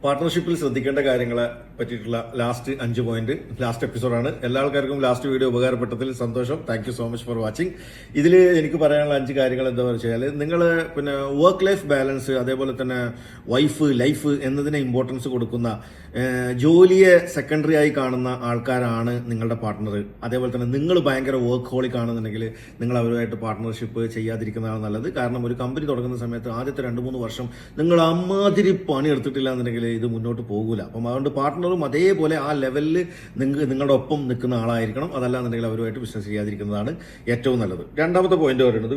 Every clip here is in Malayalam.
പാർട്ട്ണർഷിപ്പിൽ ശ്രദ്ധിക്കേണ്ട കാര്യങ്ങളെ പറ്റിയിട്ടുള്ള ലാസ്റ്റ് 5 പോയിന്റ് ലാസ്റ്റ് എപ്പിസോഡാണ്. എല്ലാ ആൾക്കാർക്കും ലാസ്റ്റ് വീഡിയോ ഉപകാരപ്പെട്ടതിൽ സന്തോഷം. Thank you so much for watching. ഇതിൽ എനിക്ക് പറയാനുള്ള 5 കാര്യങ്ങൾ എന്താ വെച്ചാൽ, നിങ്ങൾ വർക്ക് ലൈഫ് ബാലൻസ്, അതേപോലെ തന്നെ ലൈഫ് എന്നതിനെ ഇമ്പോർട്ടൻസ് കൊടുക്കുന്ന, ജോലിയെ സെക്കൻഡറി ആയി കാണുന്ന ആൾക്കാരാണ് നിങ്ങളുടെ പാർട്ട്ണർ. അതേപോലെ തന്നെ നിങ്ങൾ ഭയങ്കര വർക്ക് ഹോളിക് ആണെന്നുണ്ടെങ്കിൽ നിങ്ങൾ അവരുമായിട്ട് പാർട്ട്ണർഷിപ്പ് ചെയ്യാതിരിക്കുന്നതാണ് നല്ലത്. കാരണം ഒരു കമ്പനി തുടങ്ങുന്ന സമയത്ത് ആദ്യത്തെ 2-3 വർഷം നിങ്ങൾ അമ്മാതിരി പണി എടുത്തിട്ടില്ല എന്നുണ്ടെങ്കിൽ ഇത് മുന്നോട്ട് പോകില്ല. അപ്പം അതുകൊണ്ട് പാർട്ട്ണറും അതേപോലെ ആ ലെവലിൽ നിങ്ങളുടെ ഒപ്പം നിൽക്കുന്ന ആളായിരിക്കണം. അതല്ലാന്നുണ്ടെങ്കിൽ അവരുമായിട്ട് ബിസിനസ് ചെയ്യാതിരിക്കുന്നതാണ് ഏറ്റവും നല്ലത്. രണ്ടാമത്തെ പോയിന്റ് പറയുന്നത്,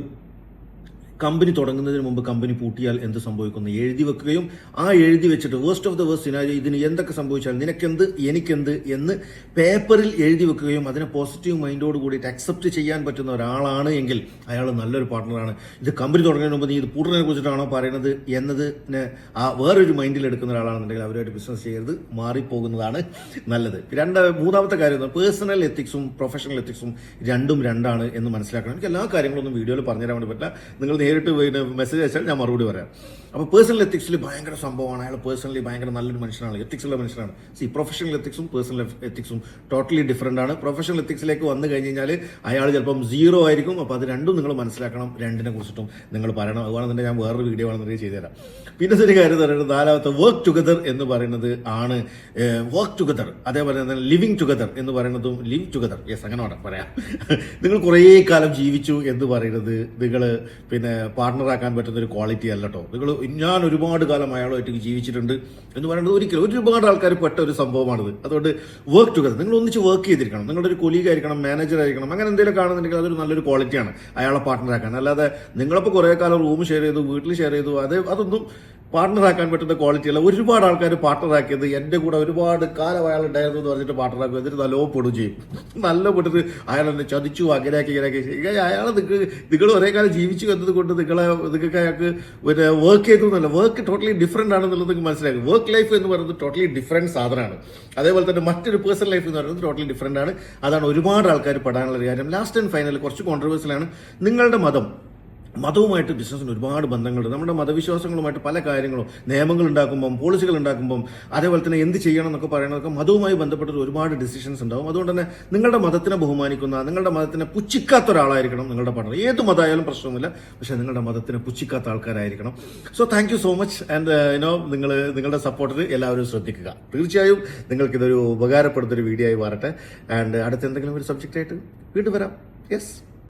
കമ്പനി തുടങ്ങുന്നതിന് മുമ്പ് കമ്പനി പൂട്ടിയാൽ എന്ത് സംഭവിക്കുന്നു എഴുതി വെക്കുകയും ആ എഴുതി വെച്ചിട്ട് waste of the waste scenario, ഇതിന് എന്തൊക്കെ സംഭവിച്ചാൽ നിനക്കെന്ത് എനിക്കെന്ത് എന്ന് പേപ്പറിൽ എഴുതി വെക്കുകയും അതിനെ പോസിറ്റീവ് മൈൻഡോട് കൂടിയിട്ട് അക്സെപ്റ്റ് ചെയ്യാൻ പറ്റുന്ന ഒരാളാണ് എങ്കിൽ അയാൾ നല്ലൊരു പാർട്ട്ണറാണ്. ഇത് കമ്പനി തുടങ്ങുന്നതിന് മുമ്പ് നീ ഇത് പൂട്ടിനെ കുറിച്ചിട്ടാണോ പറയുന്നത് എന്നതിന് ആ വേറൊരു മൈൻഡിൽ എടുക്കുന്ന ഒരാളാണെന്നുണ്ടെങ്കിൽ അവരുമായിട്ട് ബിസിനസ് ചെയ്യരുത്, മാറിപ്പോകുന്നതാണ് നല്ലത്. മൂന്നാമത്തെ കാര്യം, പേഴ്സണൽ എത്തിക്സും പ്രൊഫഷണൽ എത്തിക്സും രണ്ടാണ് എന്ന് മനസ്സിലാക്കണം. എനിക്ക് എല്ലാ കാര്യങ്ങളൊന്നും വീഡിയോയിൽ പറഞ്ഞുതരാൻ വേണ്ടി പറ്റില്ല. നിങ്ങൾ നേരിട്ട് മെസ്സേജ് അയച്ചാൽ ഞാൻ മറുപടി പറയാം. അപ്പോൾ പേഴ്സണൽ എത്തിക്സിൽ ഭയങ്കര സംഭവമാണ്. അയാൾ പേഴ്സണലി ഭയങ്കര നല്ലൊരു മനുഷ്യനാണ്, എത്തിക്സുള്ള മനുഷ്യനാണ്. പ്രൊഫഷണൽ എത്തിക്സും പേഴ്സണൽ എത്തിക്സും ടോട്ടലി ഡിഫറൻ്റ് ആണ്. പ്രൊഫഷണൽ എത്തിക്സിലേക്ക് വന്നു കഴിഞ്ഞ് കഴിഞ്ഞാൽ അയാൾ ചിലപ്പം 0 ആയിരിക്കും. അപ്പോൾ അത് രണ്ടും നിങ്ങൾ മനസ്സിലാക്കണം. രണ്ടിനെ കുറിച്ചിട്ടും നിങ്ങൾ പറയണം. അതുകൊണ്ടെന്നെ ഞാൻ വേറൊരു വീഡിയോ ആണെന്നുണ്ടെങ്കിൽ ചെയ്തുതരാം. പിന്നെ ഒരു കാര്യം പറയുന്നത്, 4ാമത്തെ വർക്ക് ടുഗദർ എന്ന് പറയുന്നത് ആണ്. വർക്ക് ടുഗദർ, അതേപോലെ തന്നെ ലിവിങ് ടുഗദർ എന്ന് പറയുന്നതും ലിവ് ടുഗദർ, യെസ് അങ്ങനെ പറയാം. നിങ്ങൾ കുറേ കാലം ജീവിച്ചു എന്ന് പറയുന്നത് നിങ്ങൾ പാർട്ട്ണറാക്കാൻ പറ്റുന്ന ഒരു ക്വാളിറ്റി അല്ല കേട്ടോ. ഞാൻ ഒരുപാട് കാലം അയാളുമായിട്ട് ജീവിച്ചിട്ടുണ്ട് എന്ന് പറയുന്നത് ഒരിക്കലും ഒരുപാട് ആൾക്കാർ പെട്ട ഒരു സംഭവമാണിത്. അതുകൊണ്ട് വർക്ക് ടുഗദർ, നിങ്ങൾ ഒന്നിച്ച് വർക്ക് ചെയ്തിരിക്കണം. നിങ്ങളുടെ ഒരു കൊലീഗ് ആയിരിക്കണം, മാനേജർ ആയിരിക്കണം. അങ്ങനെ എന്തെങ്കിലും കാണുന്നുണ്ടെങ്കിൽ അതൊരു നല്ലൊരു ക്വാളിറ്റിയാണ് അയാളെ പാർട്ട്ണറാക്കാൻ. അല്ലാതെ നിങ്ങളിപ്പോൾ കുറേ കാലം റൂം ഷെയർ ചെയ്തു, വീട്ടിൽ ഷെയർ ചെയ്തു, അതൊന്നും പാർട്ട്ണറാക്കാൻ പറ്റുന്ന ക്വാളിറ്റി അല്ല. ഒരുപാട് ആൾക്കാർ പാർട്ട്ണറാക്കിയത് എൻ്റെ കൂടെ ഒരുപാട് കാലം അയാൾ ഉണ്ടായിരുന്നു എന്ന് പറഞ്ഞിട്ട് പാർട്ട്ണറാക്കും. എന്നിട്ട് നല്ലോ പെടും ചെയ്യും. നല്ല പെട്ടിട്ട് അയാളെന്നെ ചതിച്ചു, അങ്ങനെയാക്കി അയാളെ നിങ്ങൾ ഒരേ കാലം ജീവിച്ചു എന്നത് കൊണ്ട് നിങ്ങൾക്ക് അയാൾക്ക് വർക്ക് ചെയ്തു എന്നല്ല, വർക്ക് ടോട്ടലി ഡിഫറെന്റ് ആണെന്നുള്ളത് നിങ്ങൾക്ക് മനസ്സിലാക്കും. വർക്ക് ലൈഫ് എന്ന് പറയുന്നത് ടോട്ടലി ഡിഫറെന്റ് സാധനമാണ്. അതേപോലെ തന്നെ മറ്റൊരു പേഴ്സണൽ ലൈഫ് എന്ന് പറയുന്നത് ടോട്ടലി ഡിഫറെന്റ് ആണ്. അതാണ് ഒരുപാട് ആൾക്കാർ പെടാനുള്ള ഒരു കാര്യം. ലാസ്റ്റ് ആൻഡ് ഫൈനൽ കുറച്ച് കോൺട്രവേഴ്സിലാണ്. നിങ്ങളുടെ മതവുമായിട്ട് ബിസിനസ്സിന് ഒരുപാട് ബന്ധങ്ങളുണ്ട്. നമ്മുടെ മതവിശ്വാസങ്ങളുമായിട്ട് പല കാര്യങ്ങളും, നിയമങ്ങൾ ഉണ്ടാക്കുമ്പം, പോളിസികൾ ഉണ്ടാക്കുമ്പം, അതേപോലെ തന്നെ എന്ത് ചെയ്യണം എന്നൊക്കെ പറയുന്നതൊക്കെ മതവുമായി ബന്ധപ്പെട്ട് ഒരുപാട് ഡിസിഷൻസ് ഉണ്ടാവും. അതുകൊണ്ട് തന്നെ നിങ്ങളുടെ മതത്തിനെ ബഹുമാനിക്കുന്ന, നിങ്ങളുടെ മതത്തിനെ പുച്ഛിക്കാത്ത ഒരാളായിരിക്കണം നിങ്ങളുടെ പാർട്ണർ. ഏത് മതമായാലും പ്രശ്നമൊന്നുമില്ല, പക്ഷേ നിങ്ങളുടെ മതത്തിനെ പുച്ഛിക്കാത്ത ആൾക്കാരായിരിക്കണം. So thank you so much. And നിങ്ങളുടെ സപ്പോർട്ടിന് എല്ലാവരും ശ്രദ്ധിക്കുക. തീർച്ചയായും നിങ്ങൾക്കിതൊരു ഉപകാരപ്പെടുന്നൊരു വീഡിയോ ആയി മാറട്ടെ. ആൻഡ് അടുത്ത എന്തെങ്കിലും ഒരു സബ്ജക്റ്റ് ആയിട്ട് വീണ്ടും വരാം. യെസ്.